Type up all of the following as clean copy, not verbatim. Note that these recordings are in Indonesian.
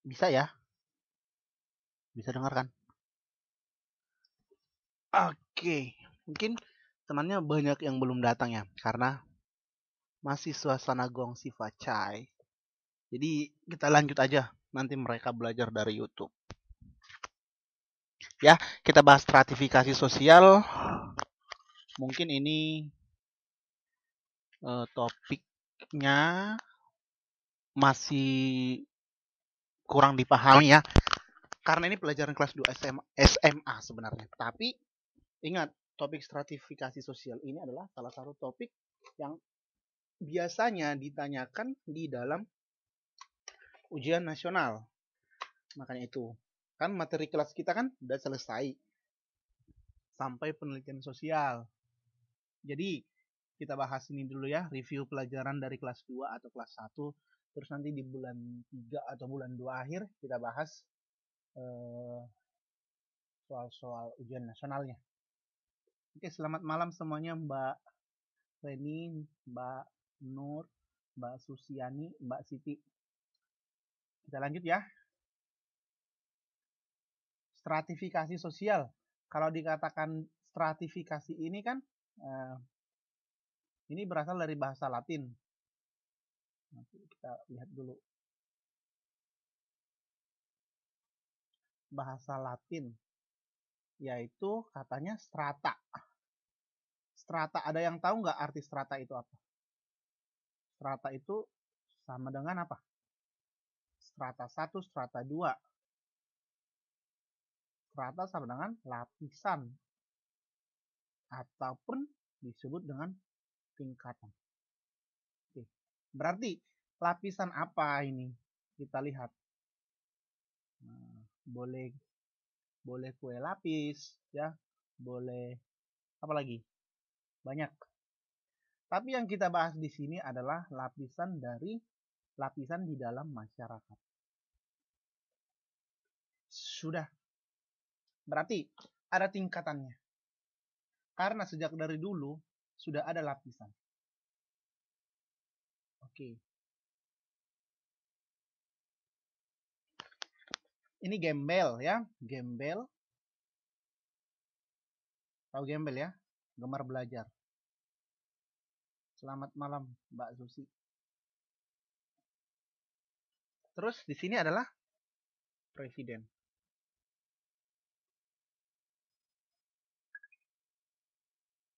Bisa ya? Bisa dengar kan? Oke, mungkin temannya banyak yang belum datang ya, karena masih suasana gong si Facai. Jadi kita lanjut aja, nanti mereka belajar dari YouTube. Ya, kita bahas stratifikasi sosial. Mungkin ini topiknya masih kurang dipahami ya, karena ini pelajaran kelas 2 SMA sebenarnya. Tapi ingat, topik stratifikasi sosial ini adalah salah satu topik yang biasanya ditanyakan di dalam ujian nasional. Makanya itu, kan materi kelas kita kan udah selesai sampai penelitian sosial. Jadi kita bahas ini dulu ya, review pelajaran dari kelas 2 atau kelas 1. Terus nanti di bulan 3 atau bulan 2 akhir kita bahas soal-soal ujian nasionalnya. Oke, selamat malam semuanya, Mbak Reni, Mbak Nur, Mbak Susiani, Mbak Siti. Kita lanjut ya. Stratifikasi sosial. Kalau dikatakan stratifikasi ini kan ini berasal dari bahasa Latin. Nanti kita lihat dulu. Bahasa Latin, yaitu katanya strata. Strata, ada yang tahu nggak arti strata itu apa? Strata itu sama dengan apa? Strata 1, strata 2. Strata sama dengan lapisan. Ataupun disebut dengan tingkatan. Oke. Berarti lapisan apa ini? Kita lihat. Nah, boleh kue lapis, ya, boleh apa lagi? Banyak. Tapi yang kita bahas di sini adalah lapisan di dalam masyarakat. Sudah. Berarti ada tingkatannya. Karena sejak dari dulu sudah ada lapisan. Oke. Ini gembel ya, gembel. Tahu gembel ya? Gemar belajar. Selamat malam, Mbak Susi. Terus di sini adalah presiden.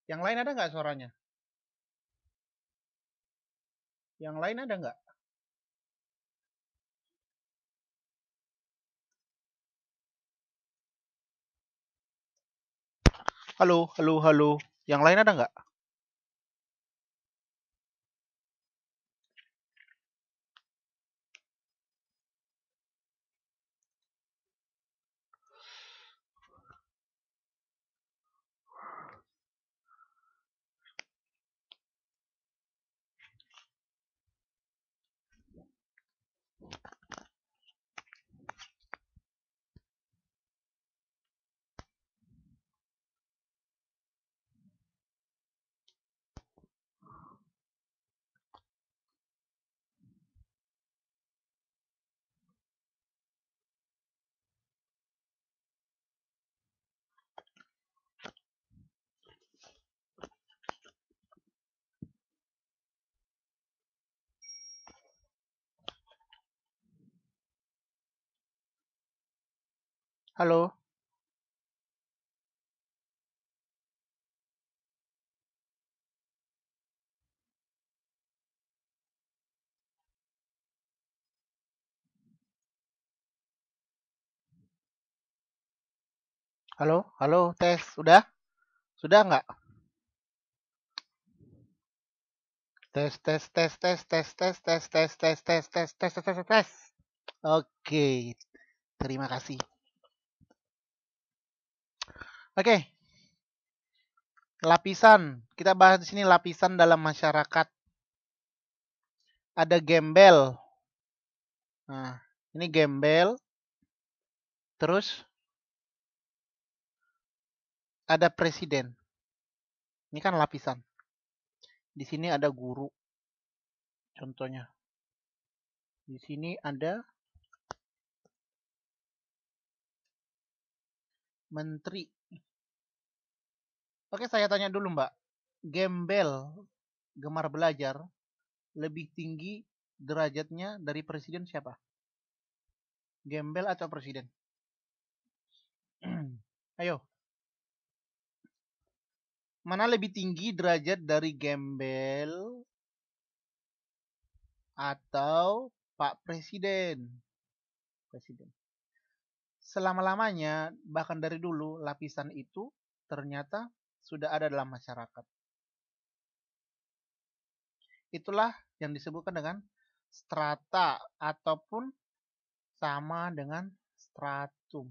Yang lain ada nggak suaranya? Yang lain ada nggak? Halo, halo, halo. Yang lain ada nggak? Halo. Halo, halo, tes. Sudah? Sudah nggak? Tes, tes, tes, tes, tes, tes, tes, tes, tes, tes, tes, tes, tes, tes, tes. Oke, terima kasih. Oke, lapisan. Kita bahas di sini lapisan dalam masyarakat. Ada gembel. Nah, ini gembel. Terus ada presiden. Ini kan lapisan. Di sini ada guru. Contohnya. Di sini ada menteri. Oke, saya tanya dulu Mbak. Gembel, gemar belajar, lebih tinggi derajatnya dari presiden siapa? Gembel atau presiden? Ayo, mana lebih tinggi derajat dari gembel atau Pak Presiden? Presiden. Selama-lamanya, bahkan dari dulu, lapisan itu ternyata sudah ada dalam masyarakat. Itulah yang disebutkan dengan strata ataupun sama dengan stratum.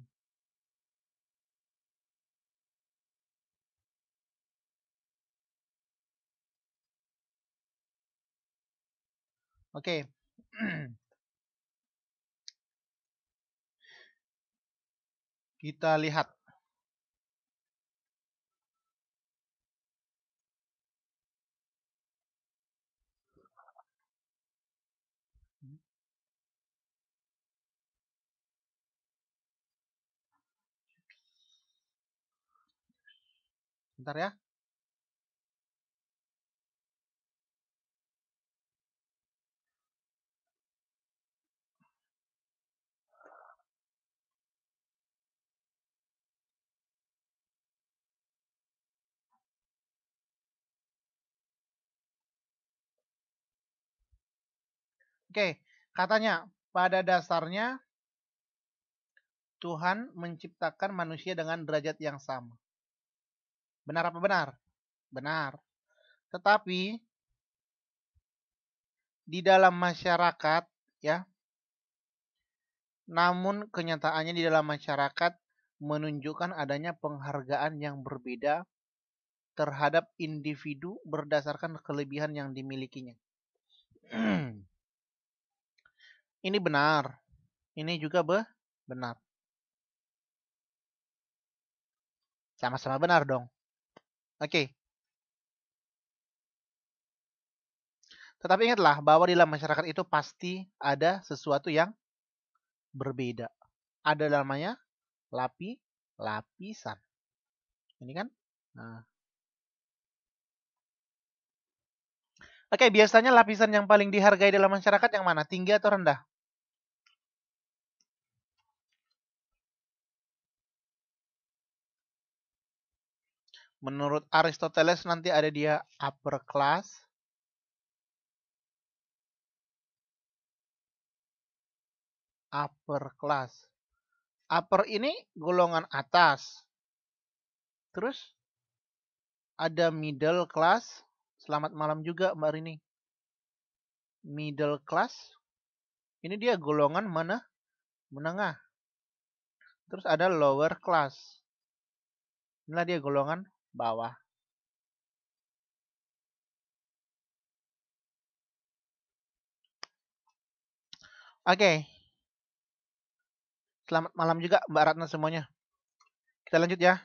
Oke. Kita lihat. Bentar ya. Oke, katanya pada dasarnya Tuhan menciptakan manusia dengan derajat yang sama. Benar apa benar? Benar. Tetapi di dalam masyarakat ya, namun kenyataannya di dalam masyarakat menunjukkan adanya penghargaan yang berbeda terhadap individu berdasarkan kelebihan yang dimilikinya. Ini benar. Ini juga benar. Sama-sama benar dong. Oke. Tetapi ingatlah bahwa di dalam masyarakat itu pasti ada sesuatu yang berbeda. Ada namanya lapisan. Ini kan? Nah. Oke, biasanya lapisan yang paling dihargai dalam masyarakat yang mana? Tinggi atau rendah? Menurut Aristoteles nanti ada dia upper class. Upper class. Upper ini golongan atas. Terus ada middle class. Selamat malam juga Mbak Rini. Middle class. Ini dia golongan mana? Menengah. Terus ada lower class. Inilah dia golongan bawah. Oke. Selamat malam juga Mbak Ratna semuanya. Kita lanjut ya.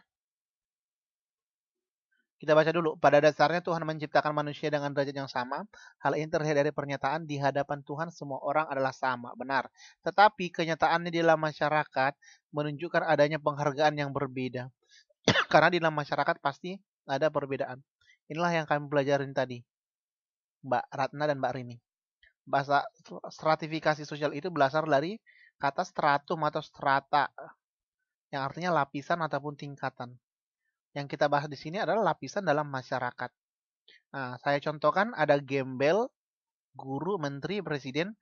Kita baca dulu. Pada dasarnya Tuhan menciptakan manusia dengan derajat yang sama. Hal ini terlihat dari pernyataan di hadapan Tuhan semua orang adalah sama. Benar. Tetapi kenyataannya di dalam masyarakat menunjukkan adanya penghargaan yang berbeda. Karena di dalam masyarakat pasti ada perbedaan. Inilah yang kami pelajarin tadi. Mbak Ratna dan Mbak Rini. Bahasa stratifikasi sosial itu berasal dari kata stratum atau strata. Yang artinya lapisan ataupun tingkatan. Yang kita bahas di sini adalah lapisan dalam masyarakat. Nah, saya contohkan ada gembel, guru, menteri, presiden.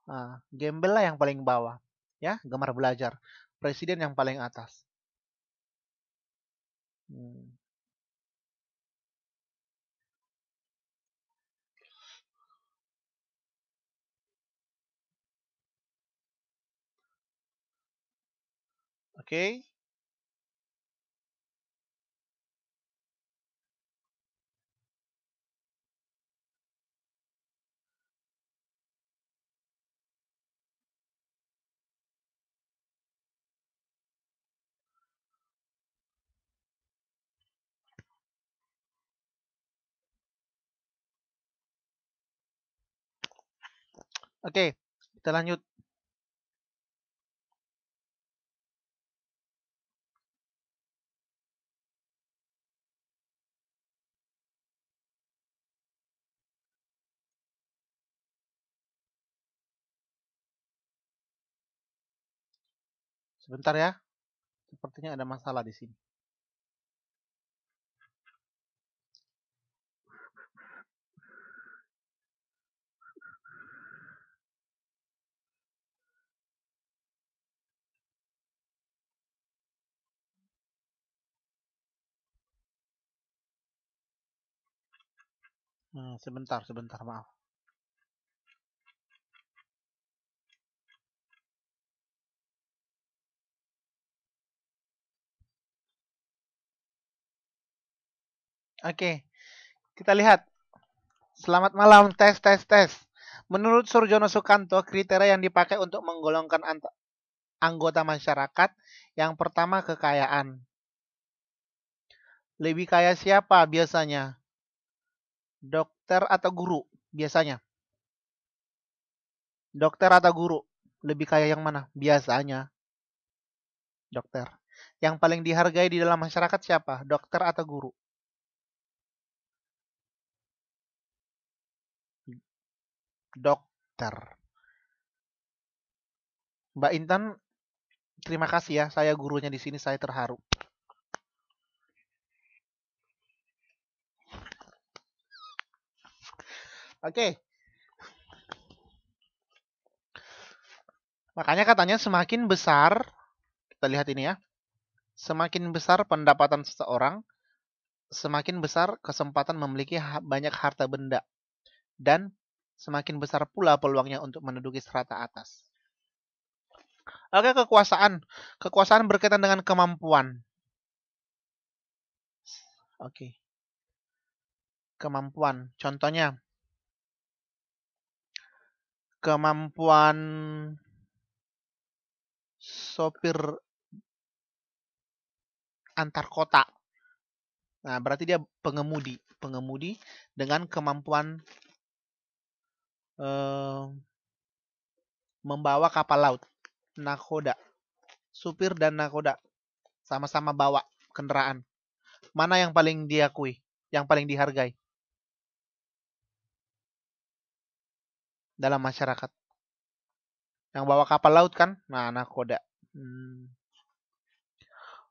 Nah, gembel lah yang paling bawah, ya, gemar belajar. Presiden yang paling atas. Hmm. Oke, oke, kita lanjut. Sebentar ya. Sepertinya ada masalah di sini. Sebentar, maaf. Oke, kita lihat. Selamat malam, tes, tes, tes. Menurut Surjono Sukanto, kriteria yang dipakai untuk menggolongkan anggota masyarakat, yang pertama kekayaan. Lebih kaya siapa biasanya? Dokter atau guru biasanya? Dokter atau guru? Lebih kaya yang mana? Biasanya dokter. Yang paling dihargai di dalam masyarakat siapa? Dokter atau guru? Dokter. Mbak Intan, terima kasih ya. Saya gurunya di sini, saya terharu. Oke. Makanya katanya semakin besar, kita lihat ini ya. Semakin besar pendapatan seseorang, semakin besar kesempatan memiliki banyak harta benda. Dan semakin besar pula peluangnya untuk menduduki strata atas. Oke, kekuasaan. Kekuasaan berkaitan dengan kemampuan. Oke. Kemampuan. Contohnya, kemampuan sopir antar kota. Nah, berarti dia pengemudi. Pengemudi dengan kemampuan membawa kapal laut. Nakoda. Supir dan nakoda. Sama-sama bawa kendaraan. Mana yang paling diakui? Yang paling dihargai? Dalam masyarakat. Yang bawa kapal laut kan? Nah, nakoda.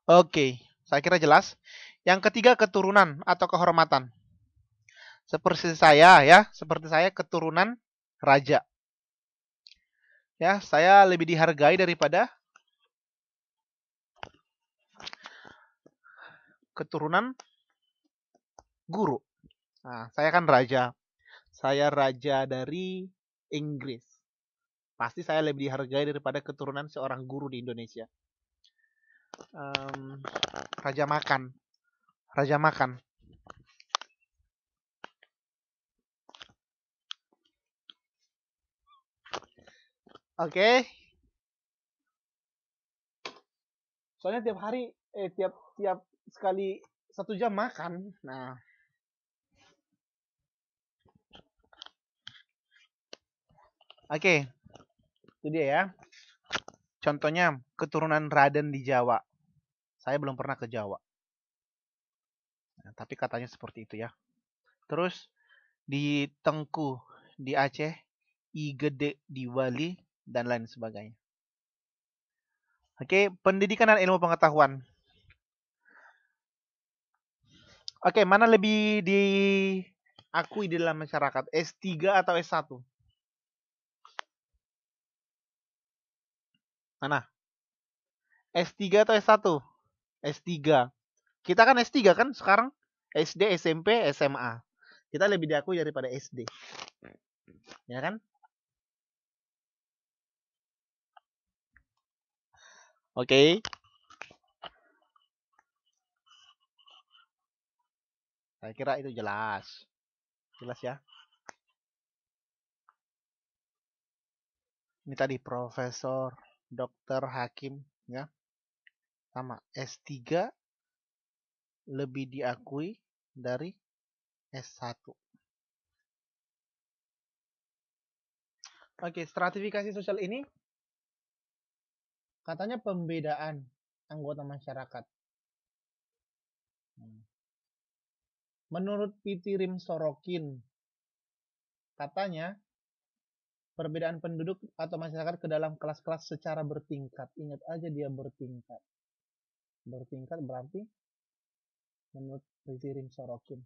Oke, saya kira jelas. Yang ketiga, keturunan atau kehormatan. Seperti saya keturunan raja. Ya, saya lebih dihargai daripada keturunan guru. Nah, saya kan raja. Saya raja dari Inggris. Pasti saya lebih dihargai daripada keturunan seorang guru di Indonesia. Raja makan. Raja makan. Oke. Soalnya tiap hari, tiap sekali 1 jam makan. Nah, oke. Itu dia ya. Contohnya keturunan Raden di Jawa. Saya belum pernah ke Jawa. Nah, tapi katanya seperti itu ya. Terus di Tengku di Aceh, I Gede di Bali, dan lain sebagainya. Oke, pendidikan dan ilmu pengetahuan. Oke, mana lebih diakui di dalam masyarakat? S3 atau S1? Mana? S3 atau S1? S3. Kita kan S3 kan sekarang? SD, SMP, SMA. Kita lebih diakui daripada SD. Ya kan? Oke. Saya kira itu jelas. Jelas ya. Ini tadi profesor, dokter, hakim, ya. Sama S3 lebih diakui dari S1. Oke, stratifikasi sosial ini katanya pembedaan anggota masyarakat. Menurut Pitirim Sorokin, katanya Perbedaan penduduk atau masyarakat ke dalam kelas-kelas secara bertingkat. Ingat aja dia bertingkat. Bertingkat berarti menurut Rim Sorokin.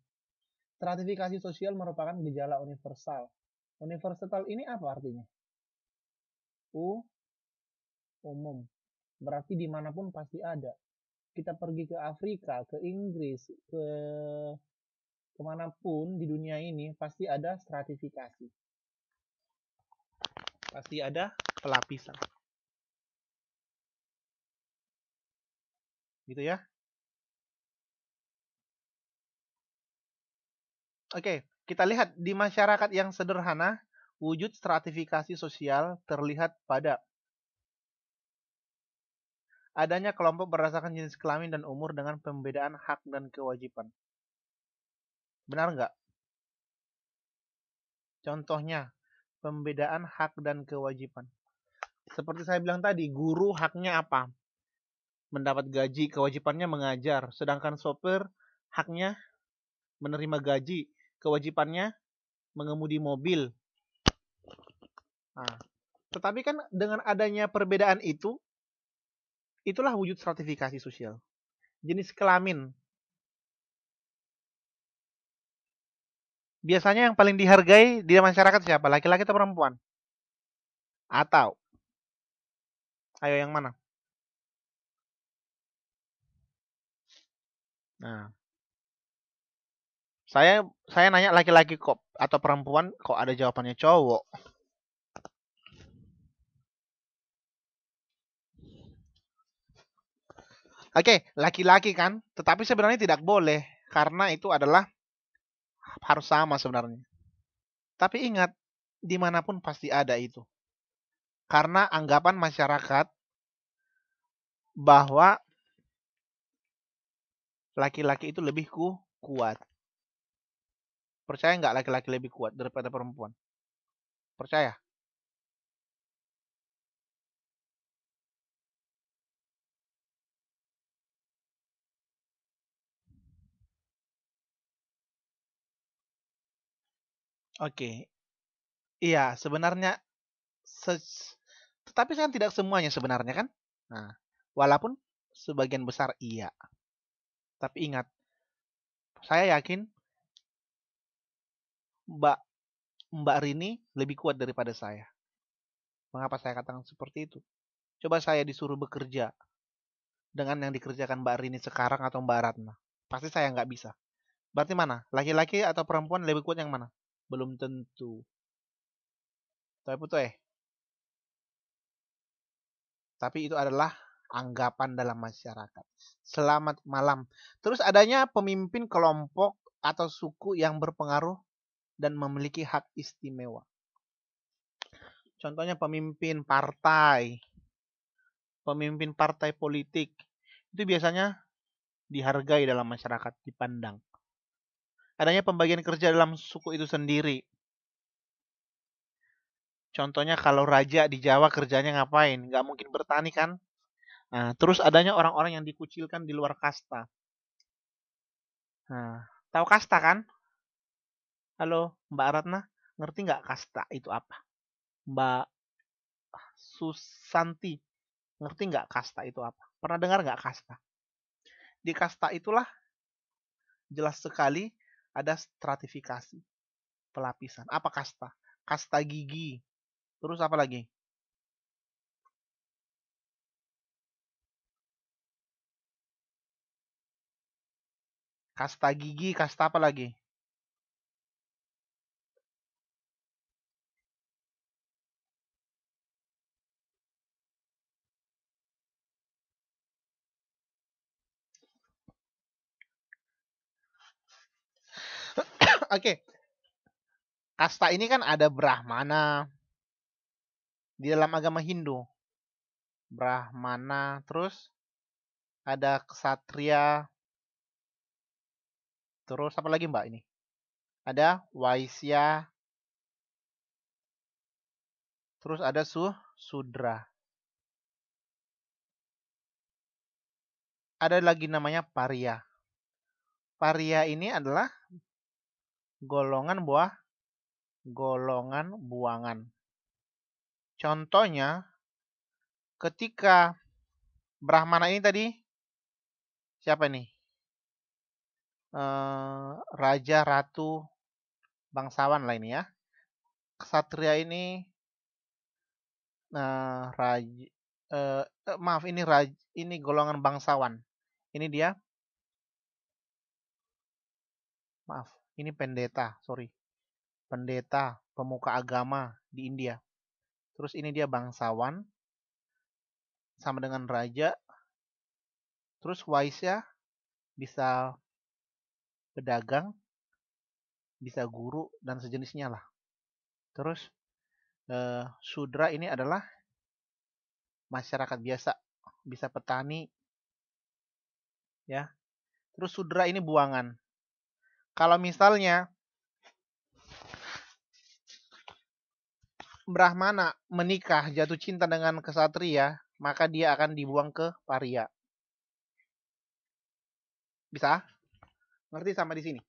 Stratifikasi sosial merupakan gejala universal. Universal ini apa artinya? Umum. Berarti dimanapun pasti ada. Kita pergi ke Afrika, ke Inggris, ke kemanapun di dunia ini pasti ada stratifikasi. Pasti ada pelapisan. Gitu ya. Oke, kita lihat di masyarakat yang sederhana, wujud stratifikasi sosial terlihat pada adanya kelompok berdasarkan jenis kelamin dan umur dengan pembedaan hak dan kewajiban. Benar nggak? Contohnya, pembedaan hak dan kewajiban. Seperti saya bilang tadi, guru haknya apa? Mendapat gaji, kewajibannya mengajar. Sedangkan sopir haknya menerima gaji, kewajibannya mengemudi mobil. Nah, tetapi kan dengan adanya perbedaan itu, itulah wujud stratifikasi sosial. Jenis kelamin. Biasanya yang paling dihargai di masyarakat siapa? Laki-laki atau perempuan? Atau? Ayo yang mana? Nah, saya nanya laki-laki kok atau perempuan, kok ada jawabannya cowok. Oke, laki-laki kan, tetapi sebenarnya tidak boleh karena itu adalah harus sama sebenarnya. Tapi ingat, dimanapun pasti ada itu. Karena anggapan masyarakat bahwa laki-laki itu lebih kuat. Percaya nggak laki-laki lebih kuat daripada perempuan? Percaya? Oke. Iya, sebenarnya tetapi kan tidak semuanya sebenarnya kan? Nah, walaupun sebagian besar iya. Tapi ingat, saya yakin Mbak Rini lebih kuat daripada saya. Mengapa saya katakan seperti itu? Coba saya disuruh bekerja dengan yang dikerjakan Mbak Rini sekarang atau Mbak Ratna. Pasti saya nggak bisa. Berarti mana? Laki-laki atau perempuan lebih kuat yang mana? Belum tentu. Tapi itu adalah anggapan dalam masyarakat. Selamat malam. Terus adanya pemimpin kelompok atau suku yang berpengaruh dan memiliki hak istimewa. Contohnya pemimpin partai politik. Itu biasanya dihargai dalam masyarakat, dipandang. Adanya pembagian kerja dalam suku itu sendiri. Contohnya kalau raja di Jawa kerjanya ngapain? Nggak mungkin bertani kan? Nah, terus adanya orang-orang yang dikucilkan di luar kasta. Nah, tahu kasta kan? Halo, Mbak Ratna, ngerti nggak kasta itu apa? Mbak Susanti, ngerti nggak kasta itu apa? Pernah dengar nggak kasta? Di kasta itulah jelas sekali ada stratifikasi, pelapisan. Apa kasta? Kasta gigi. Terus apa lagi? Kasta gigi, kasta apa lagi? Oke. Kasta ini kan ada Brahmana di dalam agama Hindu. Brahmana, terus ada Ksatria. Terus apa lagi Mbak ini? Ada Waisya. Terus ada Sudra. Ada lagi namanya Paria. Paria ini adalah golongan buangan. Contohnya, ketika Brahmana ini tadi, siapa nih? Raja, ratu, bangsawan lah ini ya. Ksatria ini, raja, maaf ini ini golongan bangsawan. Ini dia, maaf, ini pendeta, sorry. Pendeta, pemuka agama di India. Terus ini dia bangsawan, sama dengan raja. Terus Waisya bisa pedagang, bisa guru, dan sejenisnya lah. Terus Sudra ini adalah masyarakat biasa, bisa petani, ya. Terus Sudra ini buangan. Kalau misalnya Brahmana menikah, jatuh cinta dengan kesatria, maka dia akan dibuang ke paria. Bisa? Ngerti sama di sini?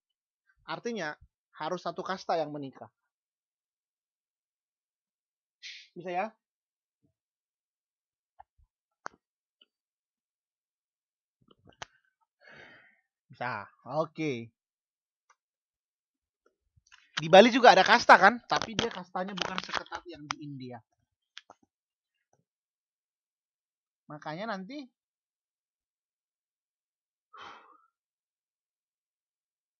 Artinya harus satu kasta yang menikah. Bisa ya? Bisa. Oke. Di Bali juga ada kasta kan? Tapi dia kastanya bukan seketat yang di India. Makanya nanti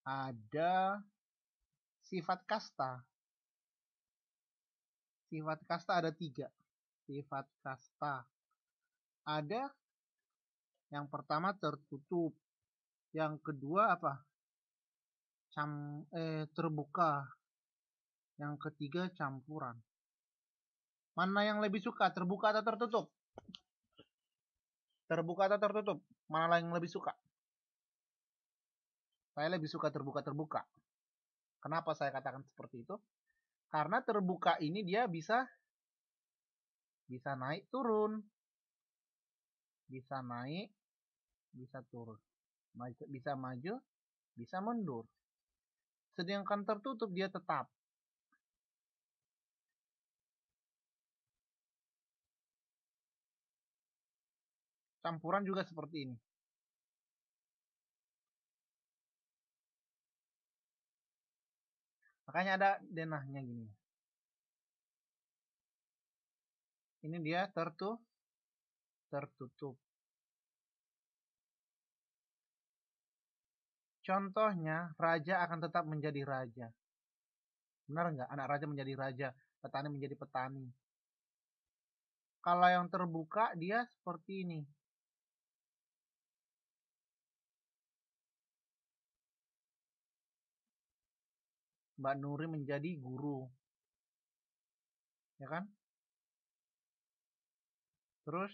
ada sifat kasta. Sifat kasta ada 3. Sifat kasta. Ada yang pertama tertutup. Yang kedua apa? Terbuka. Yang ketiga campuran. Mana yang lebih suka? Terbuka atau tertutup? Terbuka atau tertutup? Mana yang lebih suka? Saya lebih suka terbuka-terbuka. Kenapa saya katakan seperti itu? Karena terbuka ini dia bisa naik turun. Bisa naik, bisa turun. Bisa maju, bisa mundur. Sedangkan tertutup dia tetap. Campuran juga seperti ini. Makanya ada denahnya gini. Ini dia tertutup. Contohnya, raja akan tetap menjadi raja. Benar nggak? Anak raja menjadi raja, petani menjadi petani. Kalau yang terbuka, dia seperti ini. Mbak Nuri menjadi guru. Ya kan? Terus,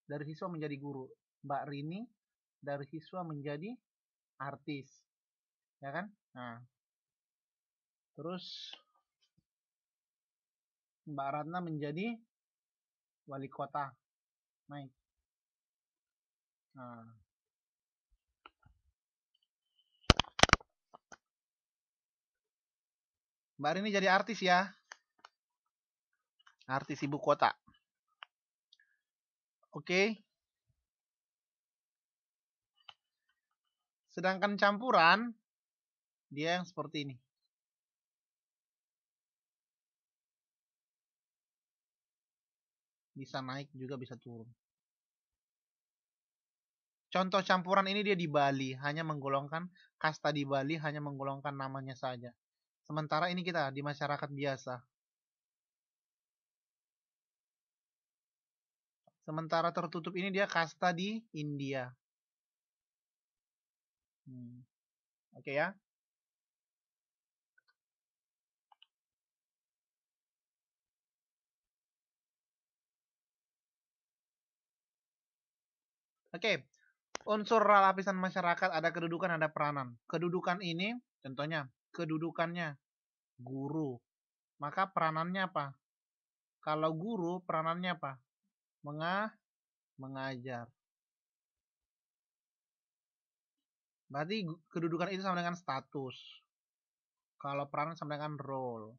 dari siswa menjadi guru. Mbak Rini, dari siswa menjadi artis. Ya kan? Nah, terus Mbak Ratna menjadi wali kota. Naik. Nah, Mbak Rini jadi artis ya. Artis ibu kota. Oke. Sedangkan campuran, dia yang seperti ini. Bisa naik juga bisa turun. Contoh campuran ini dia di Bali, hanya menggolongkan kasta di Bali, hanya menggolongkan namanya saja. Sementara ini kita di masyarakat biasa. Sementara tertutup ini dia kasta di India. Oke ya. Oke. Unsur lapisan masyarakat ada kedudukan, ada peranan. Kedudukan ini, contohnya, kedudukannya guru. Maka peranannya apa? Kalau guru, peranannya apa? Mengajar. Berarti kedudukan itu sama dengan status. Kalau peranan sama dengan role.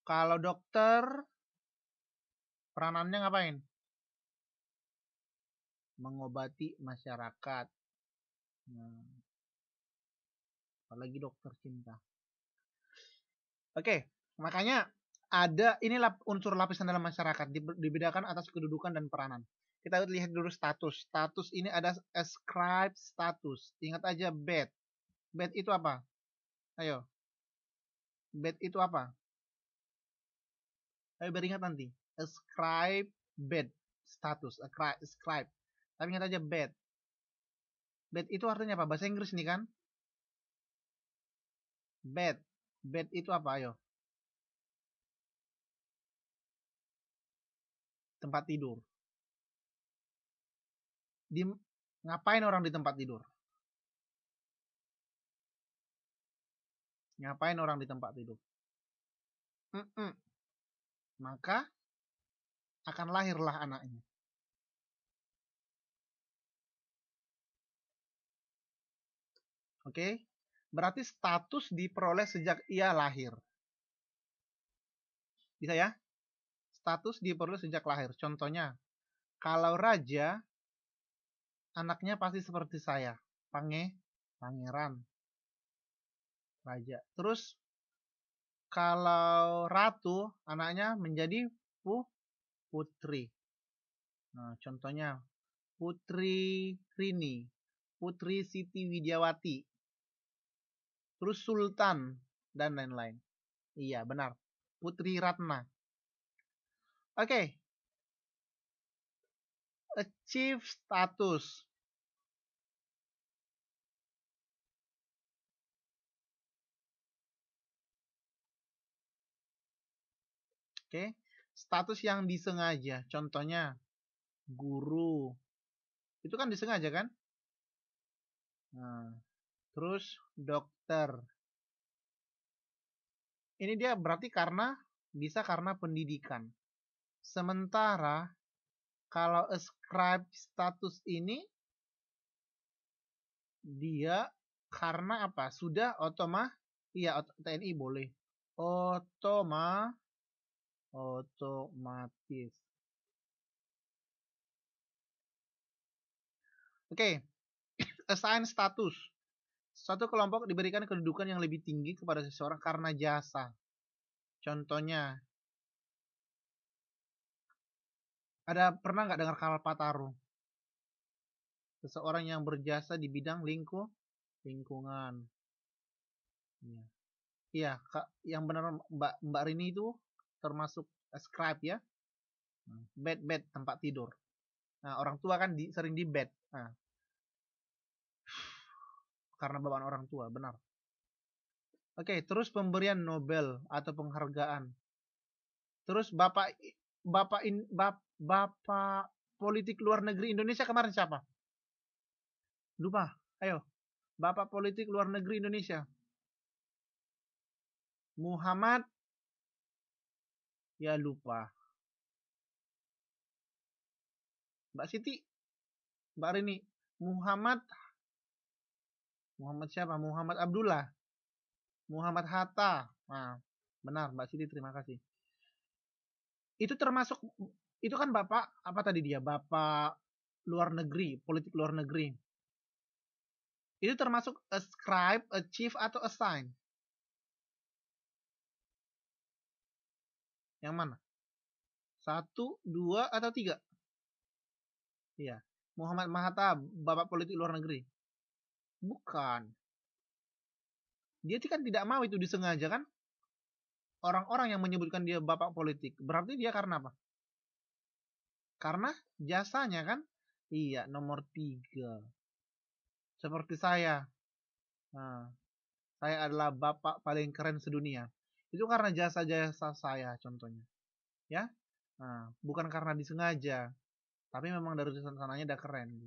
Kalau dokter, peranannya ngapain? Mengobati masyarakat. Apalagi dokter cinta. Oke, makanya ada inilah unsur lapisan dalam masyarakat, dibedakan atas kedudukan dan peranan. Kita lihat dulu status. Status ini ada ascribe status. Ingat aja bed. Bed itu apa? Ayo. Bed itu apa? Ayo beringat nanti. Ascribe bed status. Ascribe. Tapi ingat aja bed. Bed itu artinya apa? Bahasa Inggris nih kan? Bed. Bed itu apa? Ayo. Tempat tidur. Ngapain orang di tempat tidur? Ngapain orang di tempat tidur? Maka akan lahirlah anaknya. Oke? Berarti status diperoleh sejak ia lahir. Bisa ya? Status diperoleh sejak lahir. Contohnya, kalau raja, anaknya pasti seperti saya. Pangeran. Raja. Terus, kalau ratu, anaknya menjadi putri. Nah, contohnya, Putri Rini. Putri Siti Widiawati. Terus Sultan. Dan lain-lain. Iya, benar. Putri Ratna. Oke. Achieve status. Oke. Status yang disengaja. Contohnya, guru. Itu kan disengaja kan? Nah, terus dokter. Ini dia berarti bisa karena pendidikan. Sementara kalau ascribe status ini dia karena apa? Sudah iya TNI boleh. Otomatis. Oke. Assign status. Suatu kelompok diberikan kedudukan yang lebih tinggi kepada seseorang karena jasa. Contohnya, pernah nggak dengar Kalpataru? Seseorang yang berjasa di bidang lingkungan. Iya, yang benar Mbak Rini itu termasuk ascribe ya. Bed tempat tidur. Nah, orang tua kan sering di bed. Nah, karena bawaan orang tua, benar. Oke, terus pemberian Nobel atau penghargaan. Terus Bapak politik luar negeri Indonesia kemarin siapa? Lupa. Ayo. Bapak politik luar negeri Indonesia. Muhammad. Ya lupa. Mbak Siti. Mbak Rini. Muhammad siapa? Muhammad Abdullah. Muhammad Hatta. Nah, benar Mbak Siti, terima kasih. Itu termasuk, itu kan Bapak, apa tadi dia? Bapak luar negeri, politik luar negeri. Itu termasuk ascribe, achieve, atau assign? Yang mana? 1, 2, atau 3? Iya. Muhammad Hatta, Bapak politik luar negeri. Bukan. Dia kan tidak mau, itu disengaja kan? Orang-orang yang menyebutkan dia bapak politik. Berarti dia karena apa? Karena jasanya kan? Iya, nomor 3. Seperti saya. Nah, saya adalah bapak paling keren sedunia. Itu karena jasa-jasa saya contohnya. Ya. Nah, bukan karena disengaja. Tapi memang dari sananya udah keren.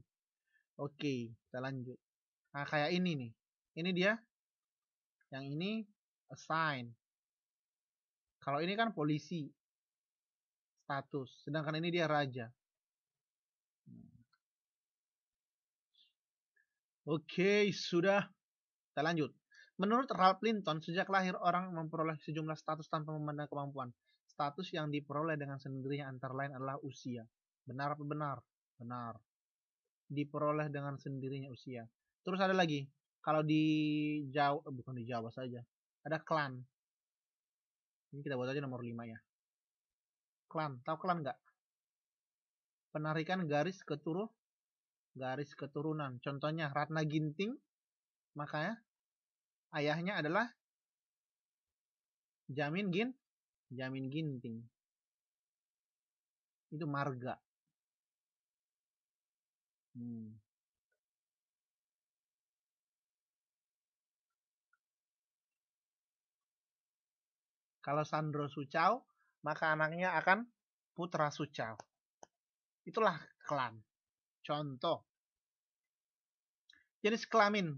Oke, kita lanjut. Nah, kayak ini nih. Ini dia. Yang ini assign. Kalau ini kan polisi. Status. Sedangkan ini dia raja. Oke, sudah. Kita lanjut. Menurut Ralph Linton, sejak lahir orang memperoleh sejumlah status tanpa memandang kemampuan. Status yang diperoleh dengan sendirinya antara lain adalah usia. Benar apa benar? Benar. Diperoleh dengan sendirinya usia. Terus ada lagi, kalau di Jawa, bukan di Jawa saja, ada klan. Ini kita buat aja nomor 5 ya. Klan, tahu klan nggak? Penarikan garis keturunan. Contohnya Ratna Ginting, makanya ayahnya adalah Jamin Ginting. Itu marga. Kalau Sandro Sucau, maka anaknya akan Putra Sucau. Itulah klan. Contoh. Jenis kelamin.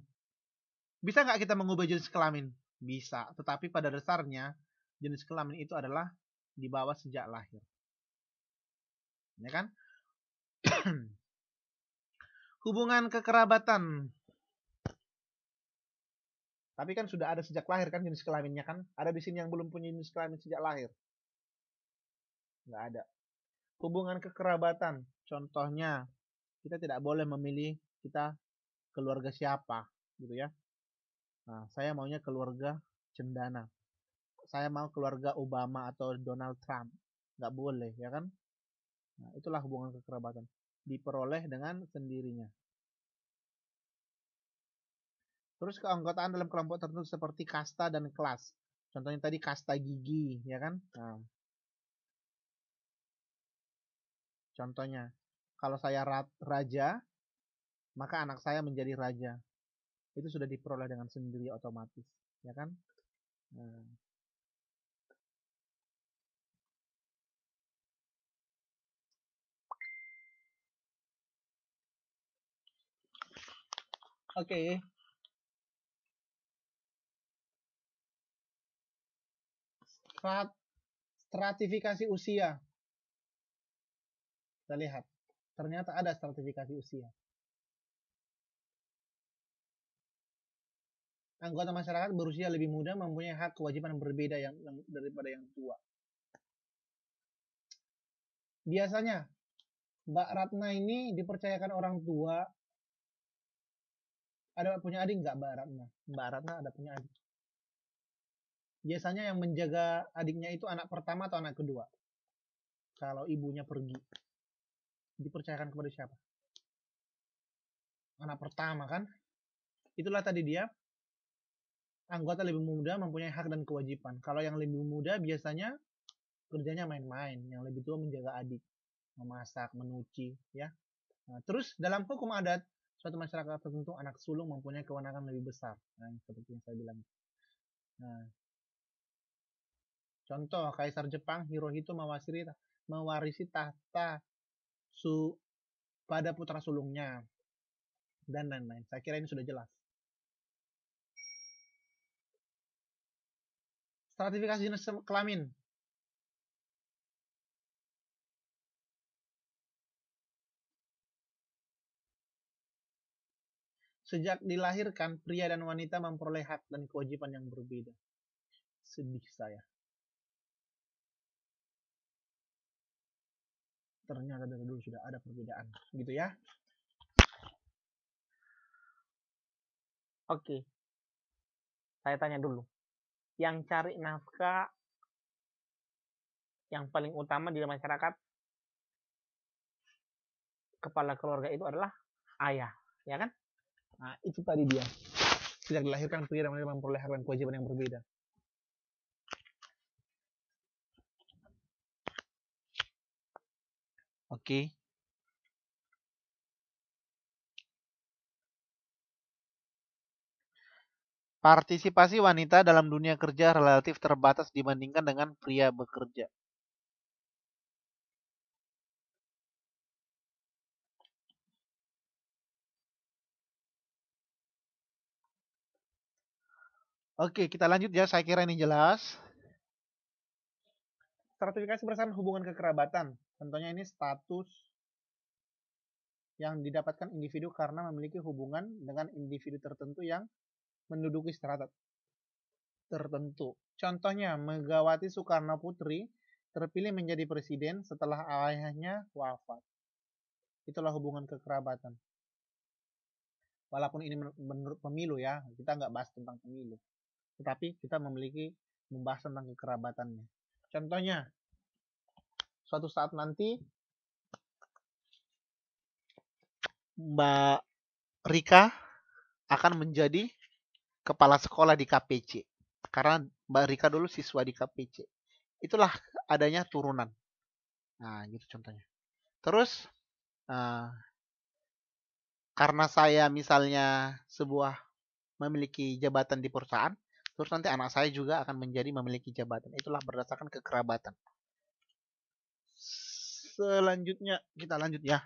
Bisa nggak kita mengubah jenis kelamin? Bisa. Tetapi pada dasarnya, jenis kelamin itu adalah dibawa sejak lahir. Ya kan? Hubungan kekerabatan. Tapi kan sudah ada sejak lahir kan jenis kelaminnya kan? Ada di sini yang belum punya jenis kelamin sejak lahir? Nggak ada. Hubungan kekerabatan. Contohnya, kita tidak boleh memilih kita keluarga siapa, gitu ya. Nah, saya maunya keluarga Cendana. Saya mau keluarga Obama atau Donald Trump. Nggak boleh, ya kan? Nah, itulah hubungan kekerabatan. Diperoleh dengan sendirinya. Terus keanggotaan dalam kelompok tertentu seperti kasta dan kelas. Contohnya tadi kasta gigi, ya kan? Nah, contohnya, kalau saya raja, maka anak saya menjadi raja. Itu sudah diperoleh dengan sendiri otomatis, ya kan? Nah. Oke. Stratifikasi usia. Kita lihat. Ternyata ada stratifikasi usia. Anggota masyarakat berusia lebih muda mempunyai hak kewajiban yang berbeda daripada yang tua. Biasanya Mbak Ratna ini dipercayakan orang tua. Ada punya adik nggak Mbak Ratna? Mbak Ratna ada punya adik. Biasanya yang menjaga adiknya itu anak pertama atau anak kedua? Kalau ibunya pergi, dipercayakan kepada siapa? Anak pertama kan? Itulah tadi dia. Anggota lebih muda mempunyai hak dan kewajiban. Kalau yang lebih muda biasanya kerjanya main-main, yang lebih tua menjaga adik, memasak, menyuci, ya. Nah, terus dalam hukum adat, suatu masyarakat tertentu anak sulung mempunyai kewenangan lebih besar. Nah, seperti yang saya bilang. Nah, contoh Kaisar Jepang Hirohito mewarisi tahta pada putra sulungnya dan lain-lain. Saya kira ini sudah jelas. Stratifikasi jenis kelamin. Sejak dilahirkan, pria dan wanita memperoleh hak dan kewajiban yang berbeda. Sedih saya. Ternyata dari dulu sudah ada perbedaan, gitu ya. Oke. Saya tanya dulu. Yang cari nafkah yang paling utama di masyarakat kepala keluarga itu adalah ayah, ya kan? Nah, itu tadi dia. Sejak dilahirkan, pria dan wanita memperoleh hak dan kewajiban yang berbeda. Oke. Partisipasi wanita dalam dunia kerja relatif terbatas dibandingkan dengan pria bekerja. Oke, kita lanjut ya. Saya kira ini jelas. Stratifikasi berdasarkan hubungan kekerabatan. Contohnya ini status yang didapatkan individu karena memiliki hubungan dengan individu tertentu yang menduduki strata tertentu. Contohnya, Megawati Soekarno Putri terpilih menjadi presiden setelah ayahnya wafat. Itulah hubungan kekerabatan. Walaupun ini menurut pemilu ya, kita nggak bahas tentang pemilu. Tetapi kita membahas tentang kekerabatannya. Contohnya, suatu saat nanti Mbak Rika akan menjadi kepala sekolah di KPC. Karena Mbak Rika dulu siswa di KPC. Itulah adanya turunan. Nah, gitu contohnya. Terus, karena saya misalnya memiliki jabatan di perusahaan, terus nanti anak saya juga akan memiliki jabatan. Itulah berdasarkan kekerabatan. Selanjutnya, kita lanjut ya.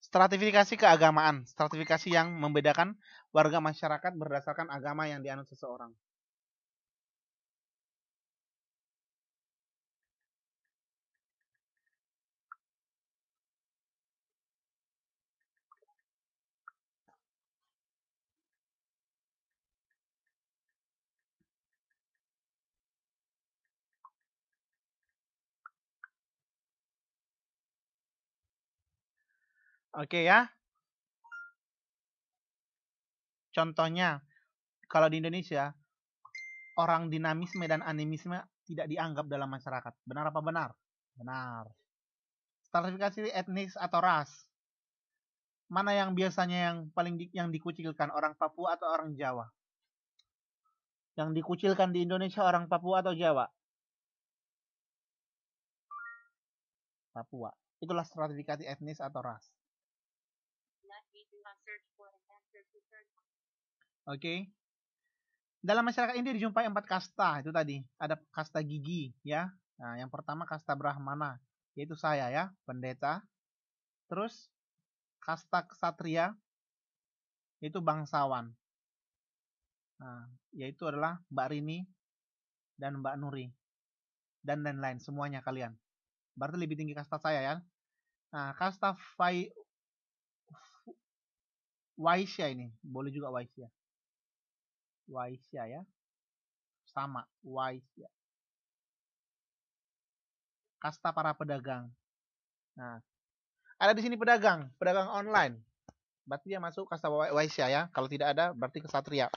Stratifikasi keagamaan. Stratifikasi yang membedakan warga masyarakat berdasarkan agama yang dianut seseorang. Oke ya. Contohnya, kalau di Indonesia, orang dinamisme dan animisme tidak dianggap dalam masyarakat. Benar apa benar? Benar. Stratifikasi etnis atau ras. Mana yang biasanya yang paling yang dikucilkan, orang Papua atau orang Jawa? Yang dikucilkan di Indonesia orang Papua atau Jawa? Papua. Itulah stratifikasi etnis atau ras. Oke. Dalam masyarakat ini dijumpai 4 kasta. Itu tadi. Ada kasta gigi ya. Nah, yang pertama kasta Brahmana, yaitu saya ya, pendeta. Terus kasta ksatria, yaitu bangsawan. Nah, yaitu adalah Mbak Rini dan Mbak Nuri. Dan lain-lain, semuanya kalian. Berarti lebih tinggi kasta saya ya. Nah, kasta Waisya ini. Boleh juga Waisya. Waisya ya. Sama, Waisya. Kasta para pedagang. Nah, ada di sini pedagang online. Berarti dia masuk kasta Waisya ya. Kalau tidak ada, berarti kesatria.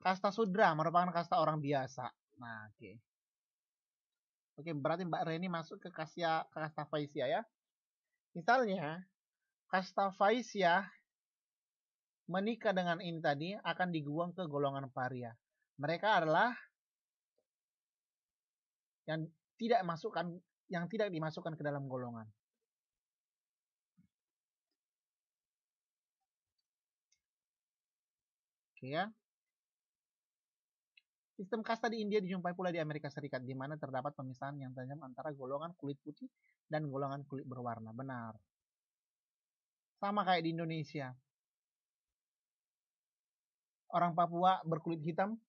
Kasta Sudra merupakan kasta orang biasa. Nah, oke. Oke, berarti Mbak Reni masuk ke kasta Vaisya ya. Misalnya, kasta Vaisya menikah dengan ini tadi akan dibuang ke golongan paria. Mereka adalah yang tidak dimasukkan ke dalam golongan. Oke ya. Sistem kasta di India dijumpai pula di Amerika Serikat, di mana terdapat pemisahan yang tajam antara golongan kulit putih dan golongan kulit berwarna. Benar. Sama kayak di Indonesia. Orang Papua berkulit hitam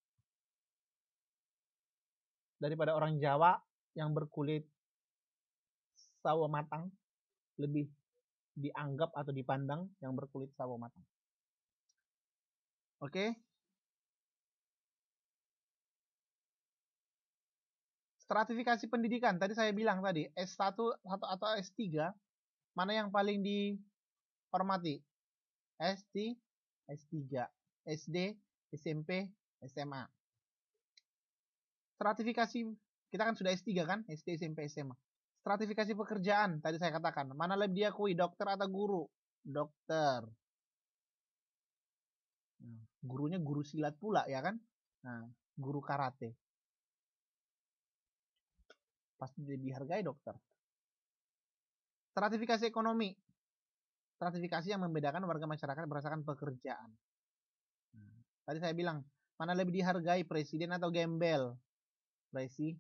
daripada orang Jawa yang berkulit sawo matang, lebih dianggap atau dipandang yang berkulit sawo matang. Oke. Stratifikasi pendidikan, tadi saya bilang tadi, S1 atau S3, mana yang paling dihormati? S3, SD, SMP, SMA. Stratifikasi, kita kan sudah S3 kan? SD, SMP, SMA. Stratifikasi pekerjaan, tadi saya katakan, mana lebih diakui, dokter atau guru? Dokter. Nah, gurunya guru silat pula ya kan? Nah, guru karate. Pasti dihargai dokter. Stratifikasi ekonomi. Stratifikasi yang membedakan warga masyarakat berdasarkan pekerjaan. Nah, tadi saya bilang, mana lebih dihargai, presiden atau gembel? Presiden.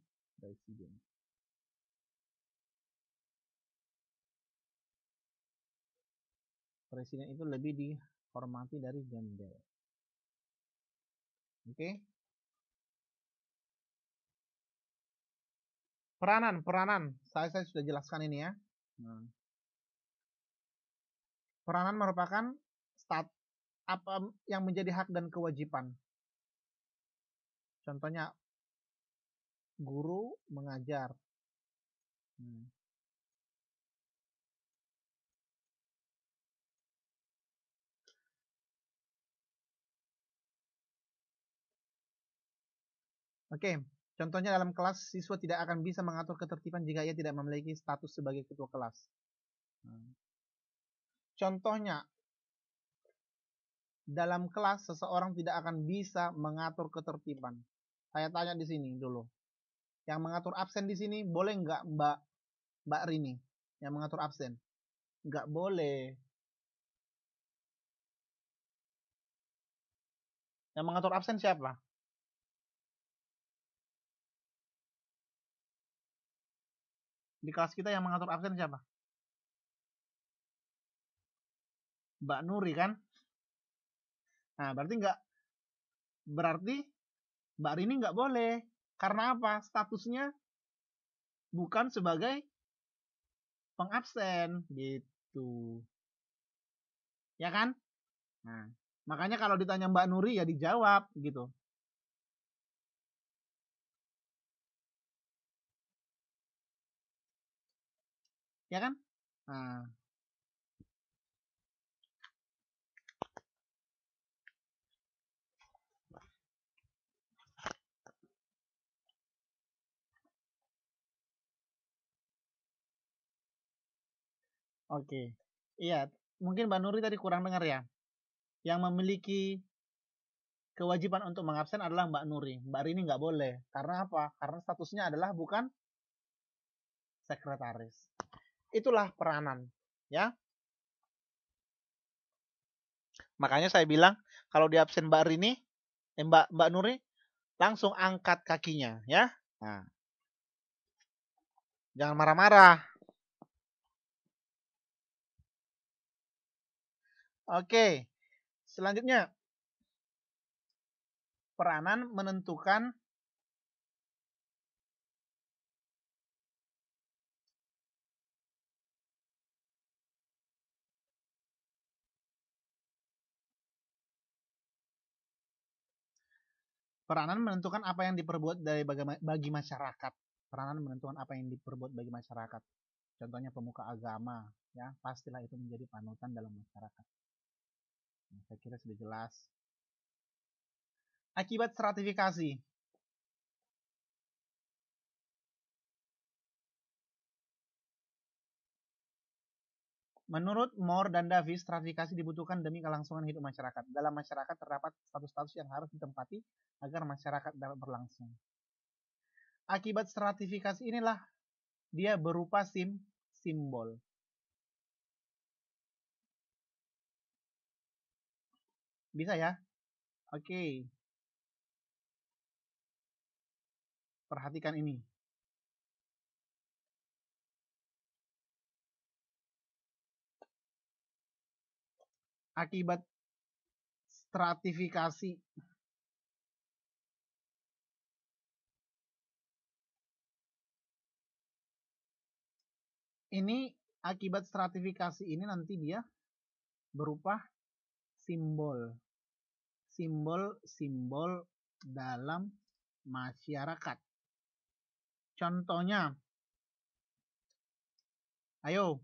Presiden itu lebih dihormati dari gembel. Oke. Peranan. Saya sudah jelaskan ini ya. Nah. Peranan merupakan apa yang menjadi hak dan kewajiban. Contohnya guru mengajar. Oke, contohnya dalam kelas siswa tidak akan bisa mengatur ketertiban jika ia tidak memiliki status sebagai ketua kelas. Contohnya, dalam kelas seseorang tidak akan bisa mengatur ketertiban. Saya tanya di sini dulu. Yang mengatur absen di sini boleh nggak Mbak Rini yang mengatur absen? Nggak boleh. Yang mengatur absen siapa? Di kelas kita yang mengatur absen siapa? Mbak Nuri kan? Nah, berarti Mbak Rini nggak boleh. Karena apa? Statusnya bukan sebagai pengabsen gitu. Ya kan? Nah, makanya kalau ditanya Mbak Nuri ya dijawab gitu. Ya kan? Nah, oke. Iya, mungkin Mbak Nuri tadi kurang dengar ya. Yang memiliki kewajiban untuk mengabsen adalah Mbak Nuri. Mbak Rini nggak boleh. Karena apa? Karena statusnya adalah bukan sekretaris. Itulah peranan, ya. Makanya saya bilang kalau di absen Mbak Rini, Mbak Nuri langsung angkat kakinya, ya. Nah, jangan marah-marah. Oke, selanjutnya peranan menentukan apa yang diperbuat bagi masyarakat. Peranan menentukan apa yang diperbuat bagi masyarakat. Contohnya pemuka agama, ya pastilah itu menjadi panutan dalam masyarakat. Nah, saya kira sudah jelas. Akibat stratifikasi. Menurut Moore dan Davis, stratifikasi dibutuhkan demi kelangsungan hidup masyarakat. Dalam masyarakat terdapat status-status yang harus ditempati agar masyarakat dapat berlangsung. Akibat stratifikasi inilah dia berupa simbol. Bisa ya? Oke. Perhatikan ini. Akibat stratifikasi ini, akibat stratifikasi ini nanti dia berupa simbol dalam masyarakat. Contohnya, ayo,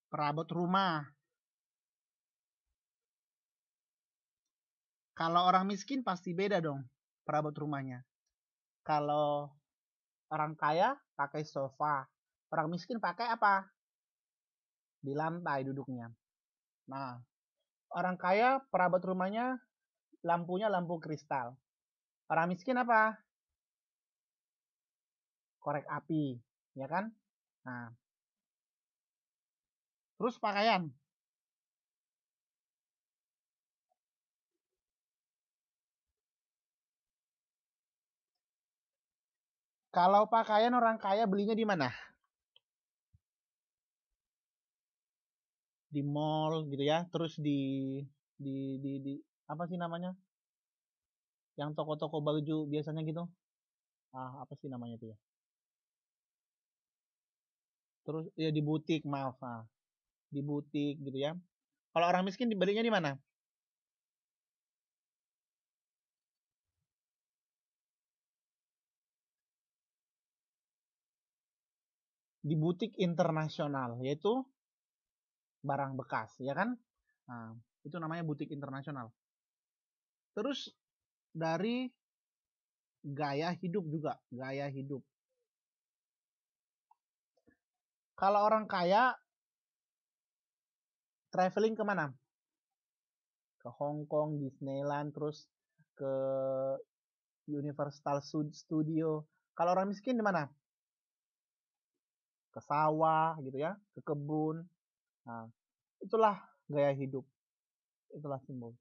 perabot rumah. Kalau orang miskin pasti beda dong perabot rumahnya. Kalau orang kaya pakai sofa, orang miskin pakai apa? Di lantai duduknya. Nah, orang kaya perabot rumahnya lampunya lampu kristal. Orang miskin apa? Korek api, ya kan? Nah, terus pakaian. Kalau pakaian orang kaya belinya di mana? Di mall gitu ya. Terus di apa sih namanya? Yang toko-toko baju biasanya gitu. Apa sih namanya itu ya? Terus ya di butik, maaf. di butik gitu ya. Kalau orang miskin dibelinya di mana? Di butik internasional, yaitu barang bekas, ya kan? Nah, itu namanya butik internasional. Terus dari gaya hidup juga, gaya hidup. Kalau orang kaya traveling kemana? Ke Hong Kong, Disneyland, terus ke Universal Studio. Kalau orang miskin di mana? Ke sawah gitu ya, ke kebun. Nah, itulah gaya hidup. Itulah simbol.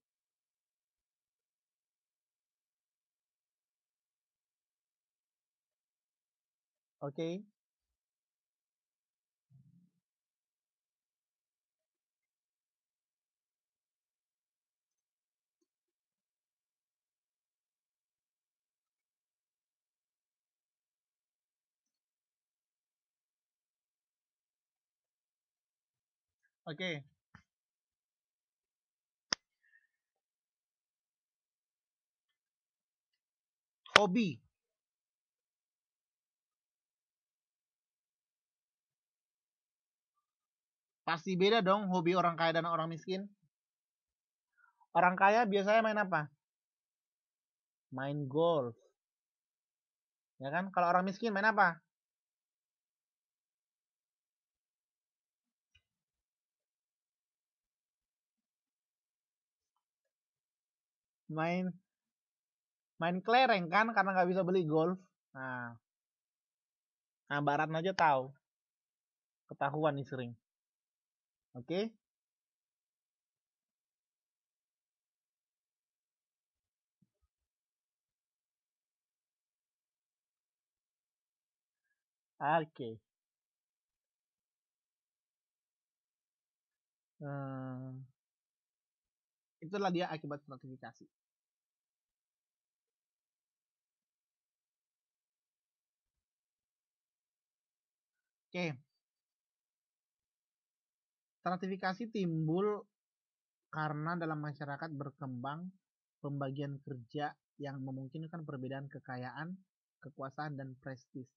Oke. Okay? Oke. Okay. Hobi. Pasti beda dong hobi orang kaya dan orang miskin. Orang kaya biasanya main apa? Main golf. Ya kan? Kalau orang miskin main apa? Main main kelereng kan karena nggak bisa beli golf. Nah, Barat aja tahu. Ketahuan nih sering. Oke? Okay? Oke. Okay. Itulah dia akibat stratifikasi. Oke. Okay. Stratifikasi timbul karena dalam masyarakat berkembang pembagian kerja yang memungkinkan perbedaan kekayaan, kekuasaan, dan prestis.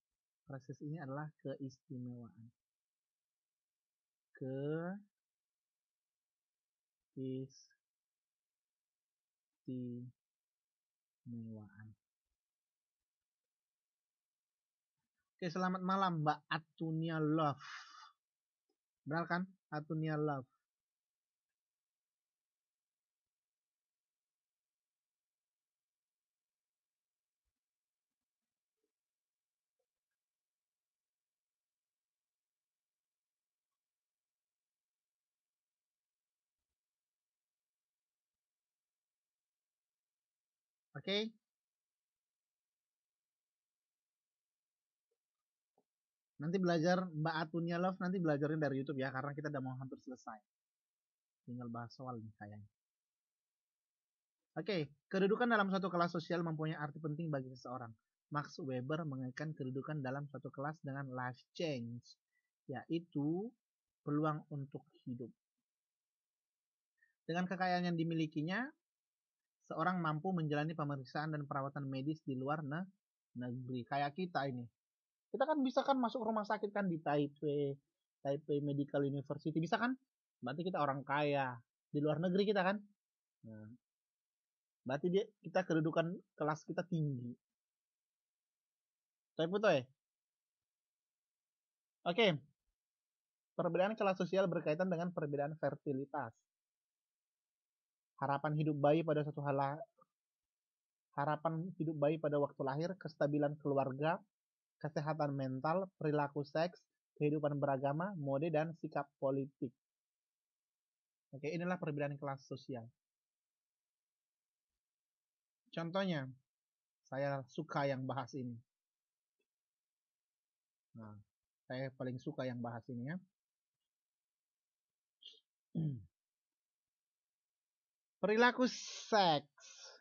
Prestis ini adalah keistimewaan. Keistimewaan. Oke, selamat malam Mbak Atunia Love. Benar kan? Atunia Love. Oke. Okay? Nanti belajar Mbak Atunia Love, nanti belajarnya dari YouTube ya, karena kita udah mau hampir selesai. Tinggal bahas soal nih kayaknya. Oke, kedudukan dalam suatu kelas sosial mempunyai arti penting bagi seseorang. Max Weber mengaitkan kedudukan dalam suatu kelas dengan life change, yaitu peluang untuk hidup. Dengan kekayaan yang dimilikinya, seorang mampu menjalani pemeriksaan dan perawatan medis di luar negeri. Kayak kita ini. Kita kan bisa kan masuk rumah sakit kan di Taipei Medical University. Bisa kan? Berarti kita orang kaya. Di luar negeri kita kan? Nah, berarti kita kedudukan kelas kita tinggi. Tapi betul ya? Oke. Perbedaan kelas sosial berkaitan dengan perbedaan fertilitas. Harapan hidup bayi pada waktu lahir, kestabilan keluarga, kesehatan mental, perilaku seks, kehidupan beragama, mode, dan sikap politik. Oke, inilah perbedaan kelas sosial. Contohnya, saya suka yang bahas ini. Nah, saya paling suka yang bahas ini ya. Perilaku seks.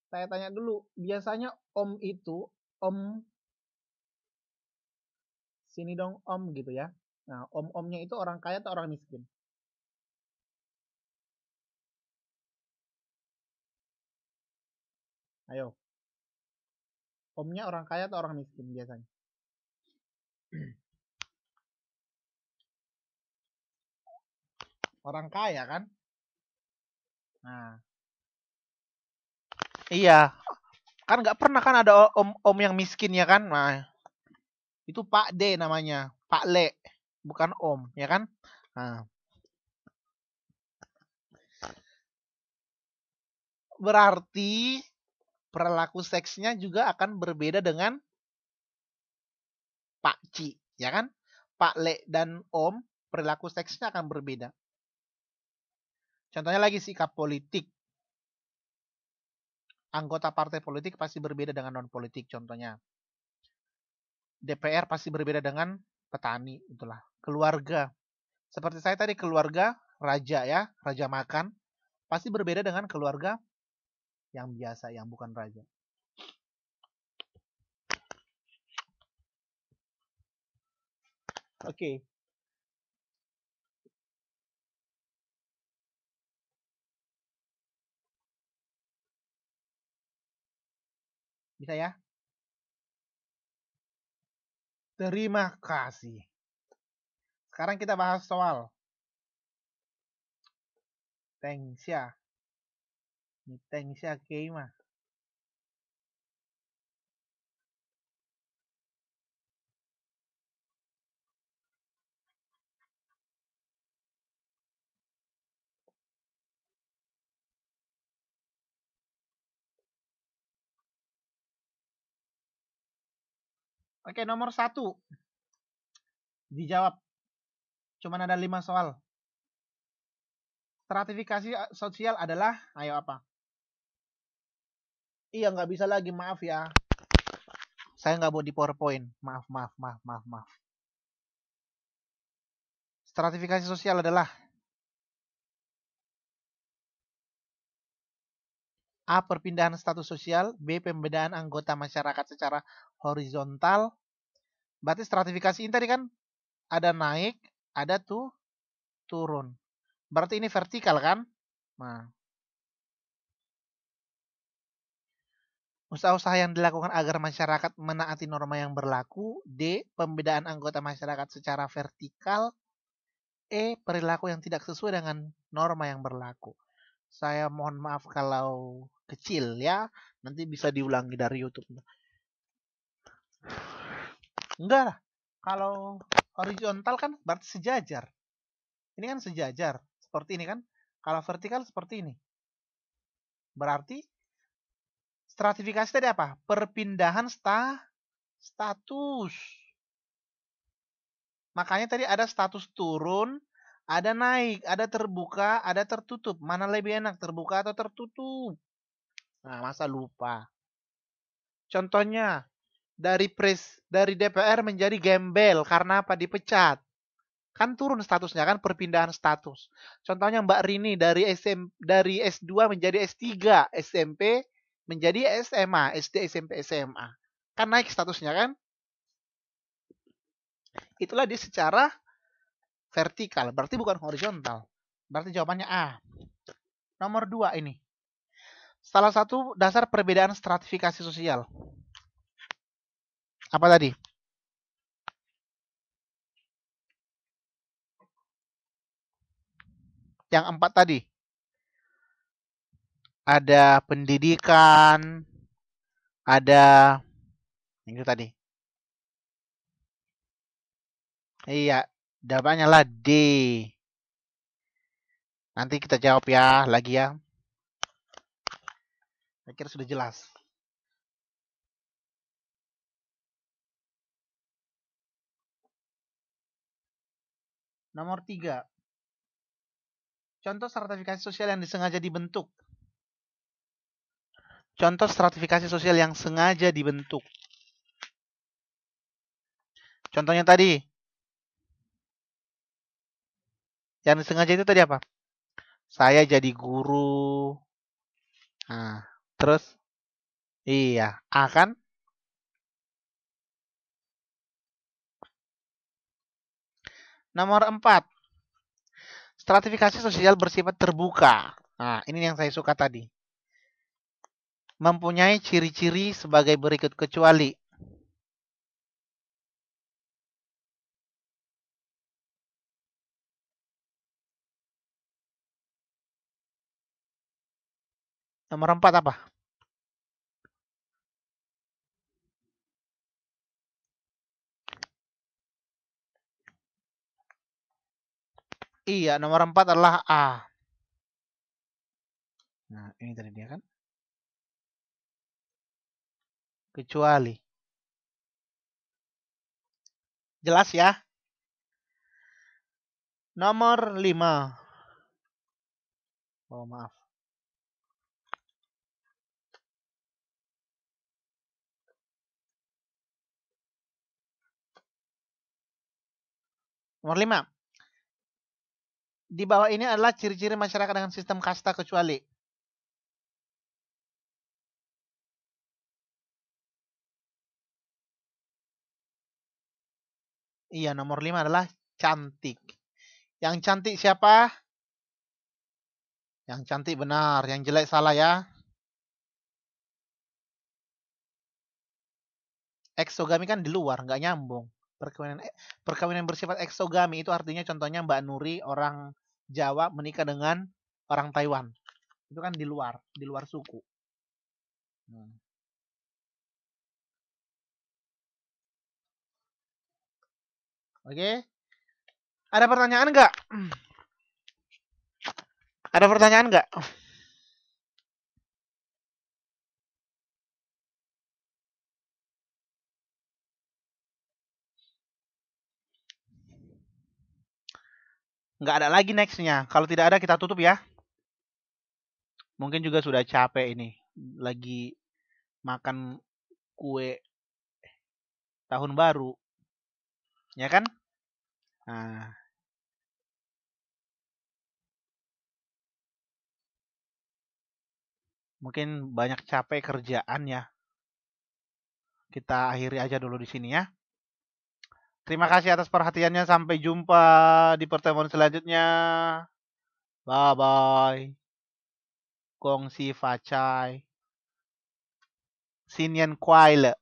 Saya tanya dulu, biasanya om itu, om, sini dong om gitu ya. Nah, om-omnya itu orang kaya atau orang miskin? Ayo. Omnya orang kaya atau orang miskin biasanya? Orang kaya kan? Nah, iya. Kan nggak pernah kan ada om yang miskin ya kan? Nah, itu Pak D namanya. Pak Le. Bukan om, ya kan? Nah, berarti perilaku seksnya juga akan berbeda dengan Pak Ci, ya kan? Pak Le dan Om, perilaku seksnya akan berbeda. Contohnya lagi sikap politik. Anggota partai politik pasti berbeda dengan non-politik, contohnya. DPR pasti berbeda dengan petani, itulah. Keluarga. Seperti saya tadi, keluarga raja ya, raja makan. Pasti berbeda dengan keluarga yang biasa, yang bukan raja. Oke. Bisa ya? Terima kasih. Sekarang kita bahas soal Tengsya. Ini Tengsya Keima. Oke, nomor 1. Dijawab. Cuman ada 5 soal. Stratifikasi sosial adalah, ayo apa? Iya, nggak bisa lagi, maaf ya. Saya nggak mau di PowerPoint. Maaf. Stratifikasi sosial adalah A. Perpindahan status sosial. B. Pembedaan anggota masyarakat secara horizontal. Berarti stratifikasi ini tadi kan ada naik, ada turun. Berarti ini vertikal kan? Nah, usaha-usaha yang dilakukan agar masyarakat menaati norma yang berlaku. D. Pembedaan anggota masyarakat secara vertikal. E. Perilaku yang tidak sesuai dengan norma yang berlaku. Saya mohon maaf kalau kecil ya. Nanti bisa diulangi dari YouTube. Enggak lah. Kalau horizontal kan berarti sejajar. Ini kan sejajar. Seperti ini kan. Kalau vertikal seperti ini. Berarti stratifikasi tadi apa? Perpindahan status. Makanya tadi ada status turun, ada naik, ada terbuka, ada tertutup. Mana lebih enak, terbuka atau tertutup? Nah, masa lupa. Contohnya, dari DPR menjadi gembel karena apa? Dipecat. Kan turun statusnya kan, perpindahan status. Contohnya Mbak Rini dari S2 menjadi S3, SMP menjadi SMA, SD, SMP, SMA. Kan naik statusnya kan? Itulah dia secara vertikal, berarti bukan horizontal. Berarti jawabannya A. Nomor 2 ini. Salah satu dasar perbedaan stratifikasi sosial. Apa tadi? Yang 4 tadi. Ada pendidikan, ada itu tadi. Iya, jawabannya lah D. Nanti kita jawab ya, lagi ya. Saya kira sudah jelas. Nomor 3. Contoh stratifikasi sosial yang disengaja dibentuk. Contoh stratifikasi sosial yang sengaja dibentuk. Contohnya tadi. Yang disengaja itu tadi apa? Saya jadi guru. Nah, terus iya, A kan? Nomor 4. Stratifikasi sosial bersifat terbuka. Nah, ini yang saya suka tadi. Mempunyai ciri-ciri sebagai berikut kecuali. Nomor 4 apa? Iya, nomor 4 adalah A. Nah, ini tadi dia kan. Kecuali. Jelas ya? Nomor 5. Oh, maaf. Nomor 5. Di bawah ini adalah ciri-ciri masyarakat dengan sistem kasta kecuali. Iya, nomor 5 adalah cantik. Yang cantik siapa? Yang cantik benar, yang jelek salah ya. Eksogami kan di luar, nggak nyambung. Perkawinan bersifat eksogami itu artinya contohnya Mbak Nuri orang Jawa menikah dengan orang Taiwan. Itu kan di luar suku. Oke. Ada pertanyaan nggak? Ada pertanyaan nggak? Nggak ada lagi nextnya. Kalau tidak ada kita tutup ya. Mungkin juga sudah capek ini. Lagi makan kue tahun baru. Ya kan? Nah. Mungkin banyak capek kerjaan ya. Kita akhiri aja dulu di sini ya. Terima kasih atas perhatiannya. Sampai jumpa di pertemuan selanjutnya. Bye-bye. Gong si fa chai. Xin yan kuai le.